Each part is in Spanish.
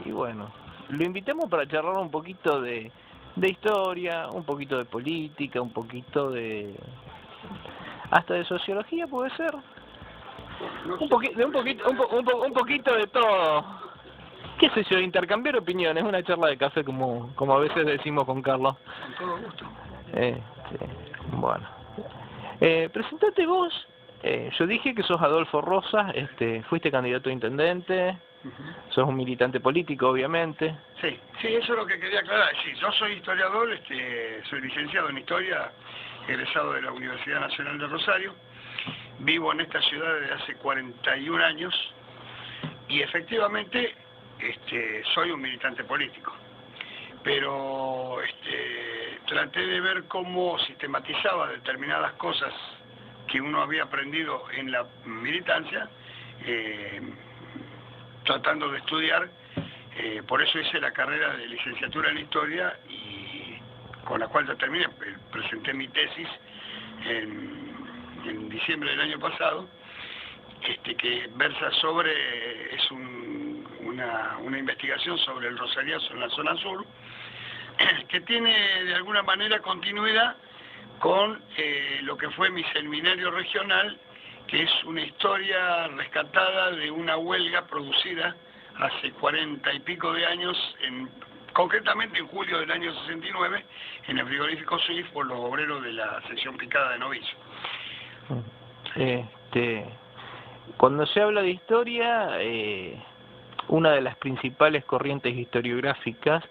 Y bueno, lo invitamos para charlar un poquito de historia, un poquito de política, un poquito de... hasta de sociología puede ser. Un poquito de todo. ¿Qué sé yo? Intercambiar opiniones, una charla de café como a veces decimos con Carlos. Con todo gusto. Bueno. Presentate vos. Yo dije que sos Adolfo Rosas, fuiste candidato a intendente, sos un militante político, obviamente. Sí, eso es lo que quería aclarar. Sí, yo soy historiador, soy licenciado en Historia, egresado de la Universidad Nacional de Rosario. Vivo en esta ciudad desde hace 41 años y efectivamente soy un militante político. Pero traté de ver cómo sistematizaba determinadas cosas que uno había aprendido en la militancia, tratando de estudiar. Por eso hice la carrera de licenciatura en Historia y con la cual ya terminé. Presenté mi tesis en diciembre del año pasado, que versa sobre, es una investigación sobre el rosariazo en la zona sur, que tiene de alguna manera continuidad con lo que fue mi seminario regional, que es una historia rescatada de una huelga producida hace 40 y pico de años, concretamente en julio del año 69, en el frigorífico Suiz por los obreros de la sección picada de Novillo. Cuando se habla de historia, una de las principales corrientes historiográficas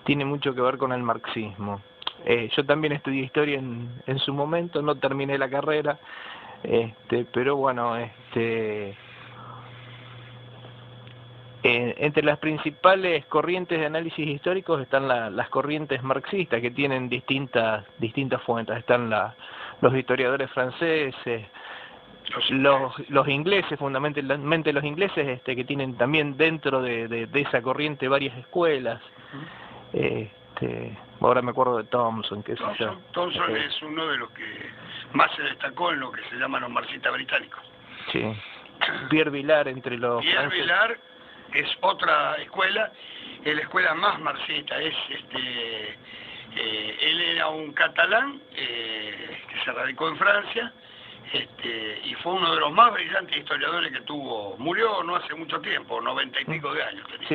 tiene mucho que ver con el marxismo. Yo también estudié historia en su momento, no terminé la carrera, pero bueno, entre las principales corrientes de análisis históricos están las corrientes marxistas, que tienen distintas fuentes. Están los historiadores franceses, los ingleses, fundamentalmente los ingleses, que tienen también dentro de esa corriente varias escuelas. Ahora me acuerdo de Thompson, qué sé yo. Thompson es uno de los que más se destacó en lo que se llaman los marxistas británicos. Sí. Pierre Vilar entre los Pierre Vilar es otra escuela, es la escuela más marxista. Él era un catalán que se radicó en Francia, y fue uno de los más brillantes historiadores que tuvo. Murió no hace mucho tiempo, 90 y pico de años tenía.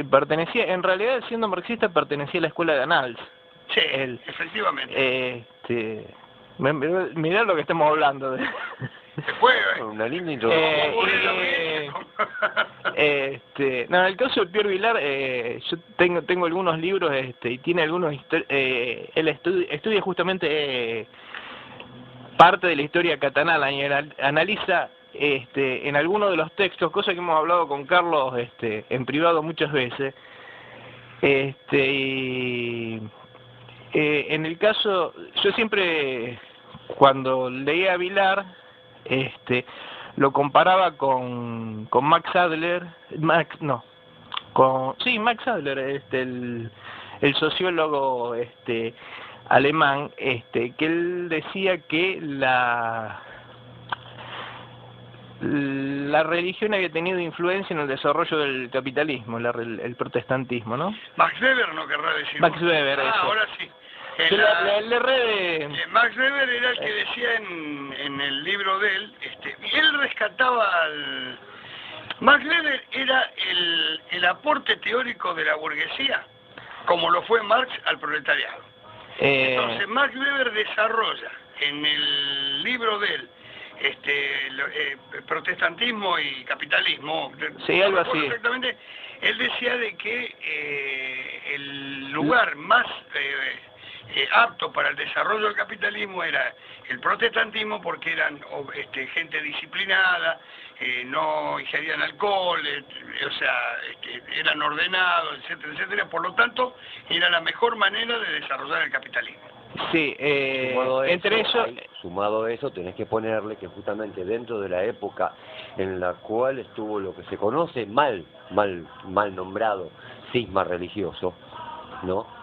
Sí, en realidad siendo marxista pertenecía a la escuela de Annals. Sí, efectivamente. Mirá lo que estamos hablando de... Una linda introducción. No, en el caso de Pierre Vilar, yo tengo algunos libros, y tiene algunos... él estudia justamente parte de la historia catalana y analiza en algunos de los textos, cosa que hemos hablado con Carlos en privado muchas veces, en el caso, yo siempre cuando leía a Vilar, lo comparaba con Max Adler, Max Adler, el sociólogo alemán, que él decía que la religión había tenido influencia en el desarrollo del capitalismo, el protestantismo, ¿no? Max Weber no querrá decir. Max Weber, eso. Ahora sí. Max Weber era el que decía en el libro de él, y él rescataba Max Weber era el aporte teórico de la burguesía, como lo fue Marx al proletariado. Entonces Max Weber desarrolla en el libro de él protestantismo y capitalismo, sí, algo así. Exactamente, él decía de que el lugar más apto para el desarrollo del capitalismo era el protestantismo, porque eran gente disciplinada, no ingerían alcohol, eran ordenados, etcétera, etcétera. Por lo tanto, era la mejor manera de desarrollar el capitalismo. Sí, sumado a eso, tenés que ponerle que justamente dentro de la época en la cual estuvo lo que se conoce mal nombrado cisma religioso, ¿no?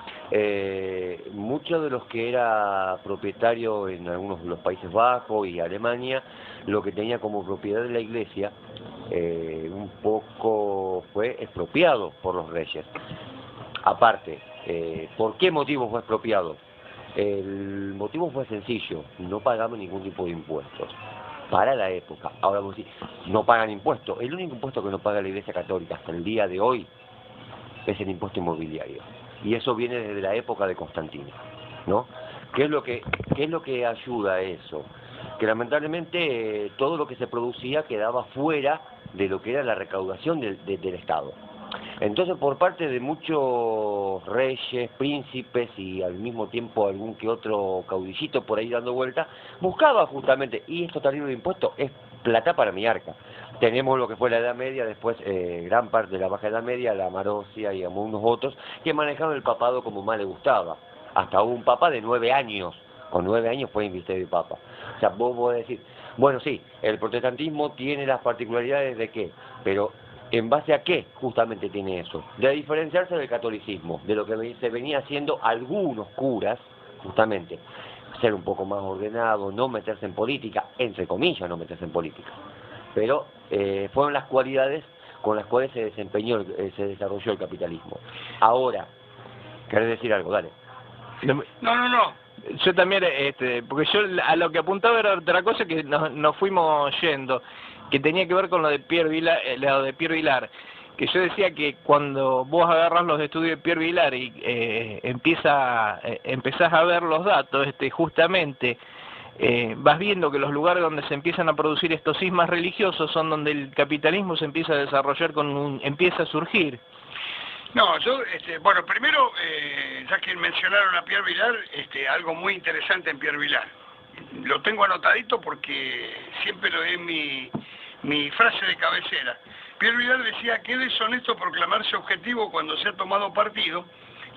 Muchos de los que era propietario en algunos de los Países Bajos y Alemania, lo que tenía como propiedad de la iglesia, un poco impuesto fue expropiado por los reyes. Aparte, ¿por qué motivo fue expropiado? El motivo fue sencillo, no pagamos ningún tipo de impuestos para la época. Ahora vos decís, no pagan impuestos. El único impuesto que no paga la Iglesia Católica hasta el día de hoy es el impuesto inmobiliario. Y eso viene desde la época de Constantino, ¿no? ¿Qué es lo que ayuda a eso? Que lamentablemente todo lo que se producía quedaba fuera de lo que era la recaudación del Estado. Entonces, por parte de muchos reyes, príncipes y al mismo tiempo algún que otro caudillito por ahí dando vuelta, buscaba justamente, y esto tarifa de impuestos es plata para mi arca. Tenemos lo que fue la Edad Media, después gran parte de la Baja Edad Media, la Marosia y algunos otros, que manejaban el papado como más le gustaba. Hasta hubo un papa de 9 años, con 9 años fue investido de papa. O sea, vos podés decir, bueno, sí, el protestantismo tiene las particularidades de qué, pero ¿en base a qué justamente tiene eso? De diferenciarse del catolicismo, de lo que se venía haciendo algunos curas, justamente, ser un poco más ordenado, no meterse en política, entre comillas no meterse en política. Pero fueron las cualidades con las cuales se desarrolló el capitalismo. Ahora, ¿querés decir algo? Dale. No. Yo también, porque yo a lo que apuntaba era otra cosa que nos fuimos yendo, que tenía que ver con lo de Pierre Vilar, que yo decía que cuando vos agarras los estudios de Pierre Vilar y empezás a ver los datos, justamente vas viendo que los lugares donde se empiezan a producir estos cismas religiosos son donde el capitalismo se empieza a desarrollar, empieza a surgir. No, yo, bueno, primero, ya que mencionaron a Pierre Vilar, algo muy interesante en Pierre Vilar. Lo tengo anotadito porque siempre lo es mi frase de cabecera. Pierre Vilar decía que es deshonesto proclamarse objetivo cuando se ha tomado partido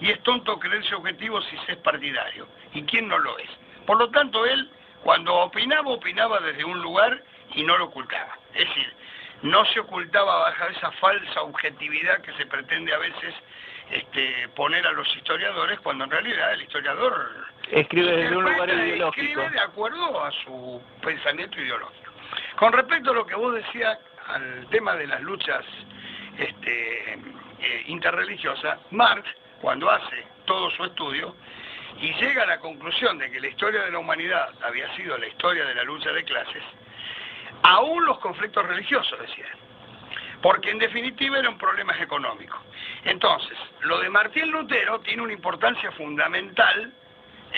y es tonto creerse objetivo si se es partidario. ¿Y quién no lo es? Por lo tanto, él, cuando opinaba desde un lugar y no lo ocultaba. Es decir, no se ocultaba bajo esa falsa objetividad que se pretende a veces poner a los historiadores, cuando en realidad el historiador escribe desde un lugar ideológico. Escribe de acuerdo a su pensamiento ideológico. Con respecto a lo que vos decías al tema de las luchas interreligiosas, Marx, cuando hace todo su estudio y llega a la conclusión de que la historia de la humanidad había sido la historia de la lucha de clases, aún los conflictos religiosos, decían, porque en definitiva eran problemas económicos. Entonces, lo de Martín Lutero tiene una importancia fundamental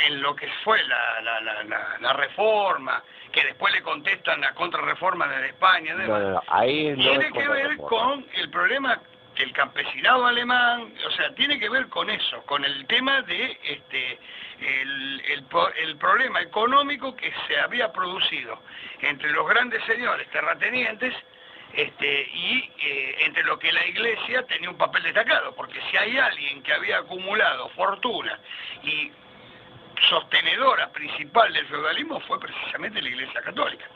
en lo que fue la reforma, que después le contestan la contrarreforma de España, ahí tiene que ver con el problema del campesinado alemán, o sea, tiene que ver con eso, con el tema de el problema económico que se había producido entre los grandes señores terratenientes y entre lo que la Iglesia tenía un papel destacado, porque si hay alguien que había acumulado fortuna y sostenedora principal del feudalismo fue precisamente la Iglesia Católica.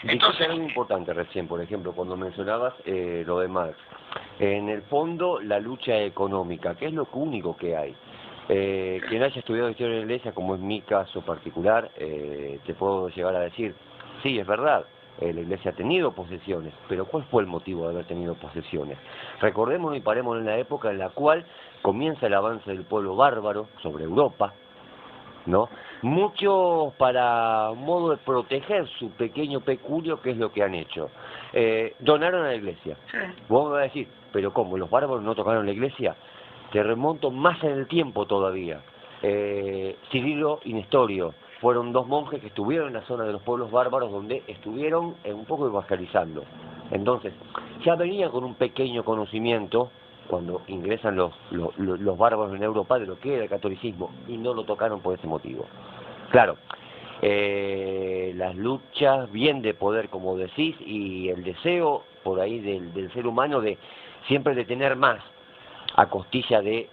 Entonces es muy importante recién, por ejemplo, cuando mencionabas lo de Marx. En el fondo, la lucha económica, que es lo único que hay. Quien haya estudiado historia de la Iglesia, como es mi caso particular, te puedo llegar a decir, sí, es verdad, la Iglesia ha tenido posesiones, pero ¿cuál fue el motivo de haber tenido posesiones? Recordémonos y paremos en la época en la cual comienza el avance del pueblo bárbaro sobre Europa, ¿no? Muchos para modo de proteger su pequeño peculio, ¿qué es lo que han hecho? Donaron a la Iglesia. Sí. Vos me vas a decir, pero ¿cómo? ¿Los bárbaros no tocaron la Iglesia? Te remonto más en el tiempo todavía. Cirilo y Nestorio fueron dos monjes que estuvieron en la zona de los pueblos bárbaros donde estuvieron un poco evangelizando. Entonces, ya venían con un pequeño conocimiento cuando ingresan los bárbaros en Europa de lo que era el catolicismo y no lo tocaron por ese motivo. Claro, las luchas bien de poder, como decís, y el deseo por ahí del ser humano de siempre de tener más a costilla de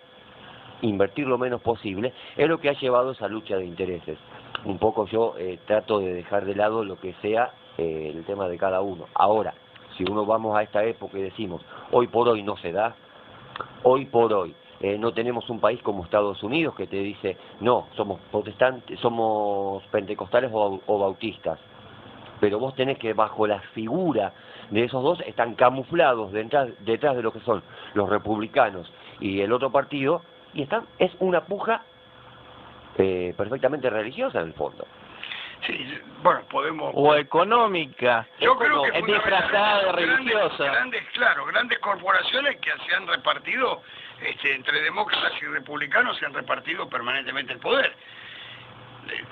invertir lo menos posible, es lo que ha llevado a esa lucha de intereses. Un poco yo trato de dejar de lado lo que sea el tema de cada uno. Ahora, si uno vamos a esta época y decimos, hoy por hoy no se da, hoy por hoy no tenemos un país como Estados Unidos que te dice, no, somos protestantes, somos pentecostales o bautistas, pero vos tenés que bajo la figura de esos dos están camuflados detrás de lo que son los republicanos y el otro partido, y es una puja perfectamente religiosa en el fondo. Sí, bueno, podemos... O económica. Yo creo que es disfrazada de religiosa. Grandes corporaciones que se han repartido, entre demócratas y republicanos, se han repartido permanentemente el poder.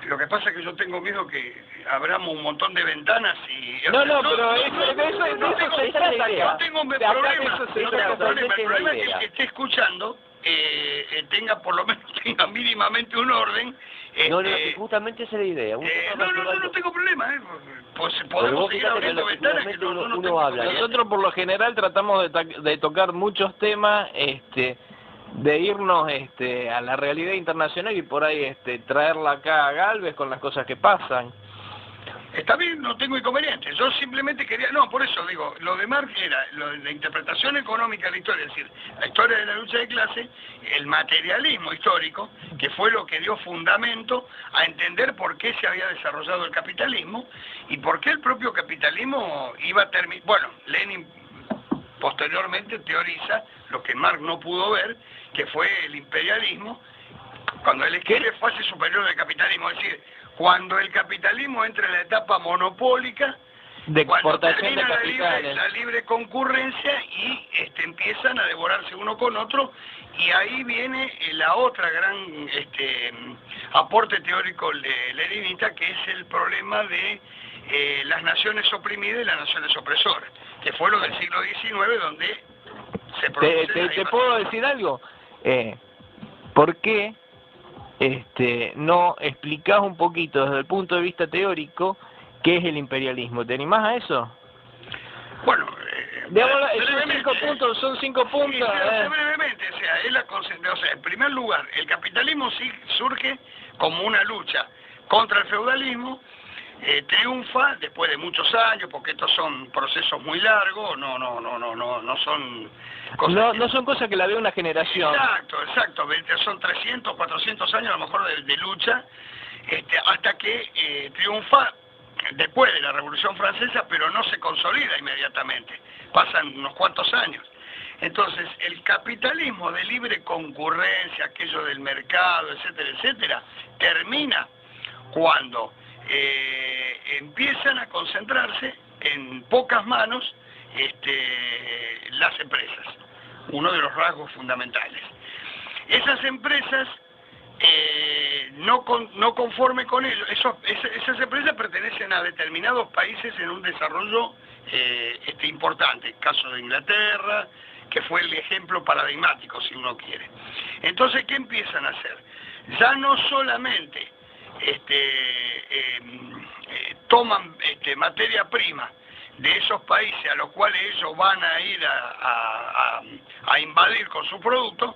Lo que pasa es que yo tengo miedo que abramos un montón de ventanas y... No, pero eso se trata acá. No tengo problema. El problema es que el que esté escuchando tenga por lo menos mínimamente un orden. Justamente esa es la idea. No tengo problema. Pues podemos seguir abriendo ventanas que uno habla. Nosotros por lo general tratamos de tocar muchos temas, de irnos a la realidad internacional y por ahí traerla acá a Galvez con las cosas que pasan. Está bien, no tengo inconveniente. Yo simplemente quería... No, por eso digo, lo de Marx era la interpretación económica de la historia, es decir, la historia de la lucha de clase, el materialismo histórico, que fue lo que dio fundamento a entender por qué se había desarrollado el capitalismo y por qué el propio capitalismo iba a terminar... Bueno, Lenin posteriormente teoriza lo que Marx no pudo ver, que fue el imperialismo, cuando él escribe fase superior del capitalismo, es decir, cuando el capitalismo entra en la etapa monopólica, de exportación cuando termina de capitales, la libre concurrencia y empiezan a devorarse uno con otro, y ahí viene la otra gran aporte teórico leninista, que es el problema de las naciones oprimidas y las naciones opresoras, que fue lo del siglo XIX, donde se produce... ¿Te puedo decir algo? ¿Por qué no explicás un poquito desde el punto de vista teórico qué es el imperialismo? ¿Te animás a eso? Bueno, son cinco puntos. Sí, brevemente, en primer lugar, el capitalismo sí surge como una lucha contra el feudalismo, triunfa después de muchos años, porque estos son procesos muy largos, no son cosas... No son cosas que la ve una generación. Exacto, son 300, 400 años a lo mejor de lucha, hasta que triunfa después de la Revolución Francesa, pero no se consolida inmediatamente, pasan unos cuantos años. Entonces, el capitalismo de libre concurrencia, aquello del mercado, etcétera, etcétera, termina cuando empiezan a concentrarse en pocas manos las empresas, uno de los rasgos fundamentales. Esas empresas, no conforme con ello, esas empresas pertenecen a determinados países en un desarrollo importante, caso de Inglaterra, que fue el ejemplo paradigmático, si uno quiere. Entonces, ¿qué empiezan a hacer? Ya no solamente toman materia prima de esos países a los cuales ellos van a ir a invadir con su producto,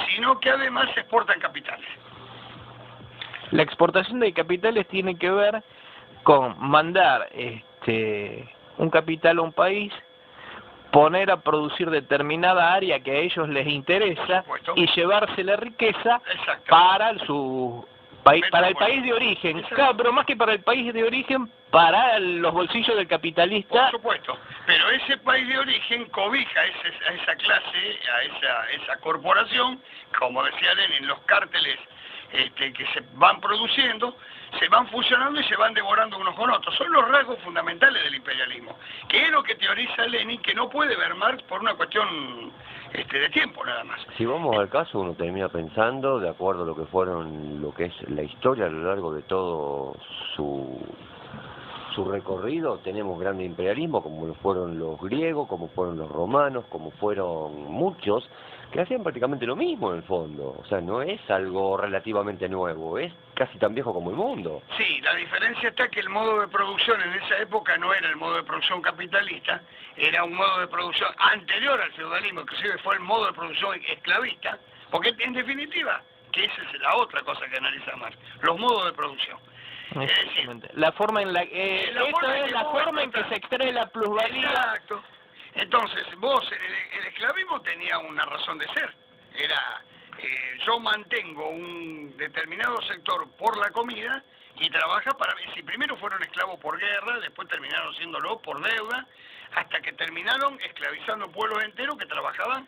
sino que además exportan capitales. La exportación de capitales tiene que ver con mandar un capital a un país, poner a producir determinada área que a ellos les interesa y llevarse la riqueza para para el país de origen. Claro, pero más que para el país de origen, para los bolsillos del capitalista. Por supuesto, pero ese país de origen cobija a esa clase, a esa corporación, como decía Lenin, los cárteles que se van produciendo, se van fusionando y se van devorando unos con otros. Son los rasgos fundamentales del imperialismo, que es lo que teoriza Lenin, que no puede ver Marx por una cuestión de tiempo nada más. Si vamos al caso, uno termina pensando, de acuerdo a lo que es la historia a lo largo de todo su recorrido, tenemos grandes imperialismos como lo fueron los griegos, como fueron los romanos, como fueron muchos, que hacían prácticamente lo mismo en el fondo. O sea, no es algo relativamente nuevo, es casi tan viejo como el mundo. Sí, la diferencia está que el modo de producción en esa época no era el modo de producción capitalista, era un modo de producción anterior al feudalismo, inclusive fue el modo de producción esclavista, porque en definitiva, que esa es la otra cosa que analiza Marx, los modos de producción. Es decir, la forma en la forma en que se extrae la plusvalía. Exacto. Entonces, el esclavismo tenía una razón de ser. Era, yo mantengo un determinado sector por la comida y trabaja para... Si primero fueron esclavos por guerra, después terminaron siéndolo por deuda, hasta que terminaron esclavizando pueblos enteros que trabajaban